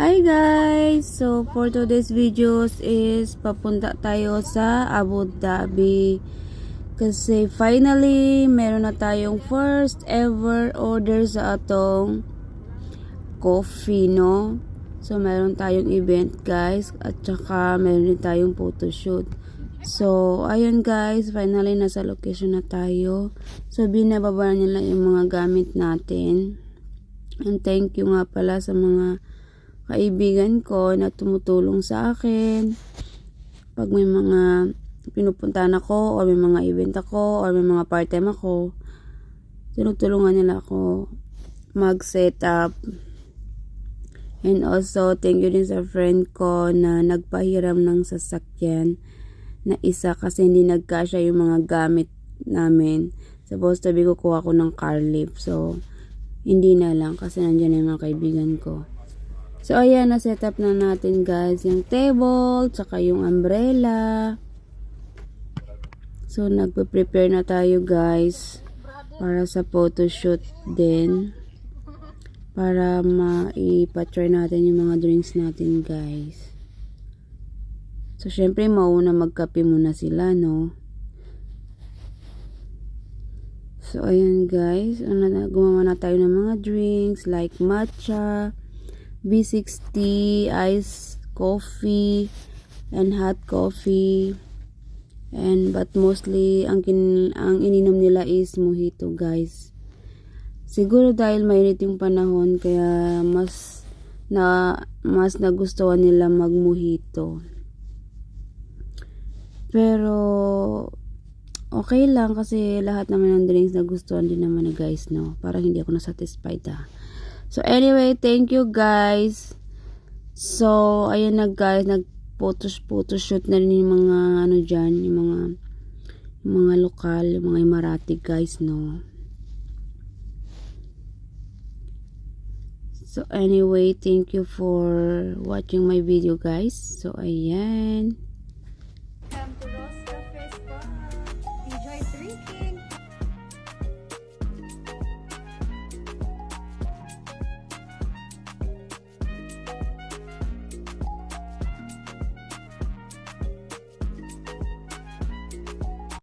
Hi guys! So for today's videos is papunta tayo sa Abu Dhabi kasi finally meron na tayong first ever order sa atong coffee, no? So meron tayong event guys at saka meron din tayong photoshoot. So ayun guys, finally nasa location na tayo. So binababa nila yung mga gamit natin. And thank you nga pala sa mga kaibigan ko na tumutulong sa akin pag may mga pinupuntahan ako or may mga event ako or may mga part-time ako. Tinutulungan nila ako mag-set up. And also thank you din sa friend ko na nagpahiram ng sasakyan na isa kasi hindi nagkasya yung mga gamit namin. Supposed to be kukuha ko ng car lift, so hindi na lang kasi nandiyan yung mga kaibigan ko. So ayan, na-set up na natin guys yung table, tsaka yung umbrella. So nagpe-prepare na tayo guys para sa photoshoot din. Para maipa-try natin yung mga drinks natin guys. So syempre mauna magkape muna sila, no? So ayan guys, gumawa na tayo ng mga drinks like matcha, B60, iced coffee, and hot coffee. But mostly ang ininom nila is mojito guys. Siguro dahil mainit yung panahon kaya mas nagustuhan nila mag-mojito. Pero okay lang kasi lahat naman ng drinks nagustuhan din naman na guys, no? Parang hindi ako na-satisfied So anyway, thank you guys. So ayun na guys, photoshoot na rin yung mga ano dyan, yung mga lokal, yung mga Emirati guys, no? So anyway, thank you for watching my video guys. So ayan.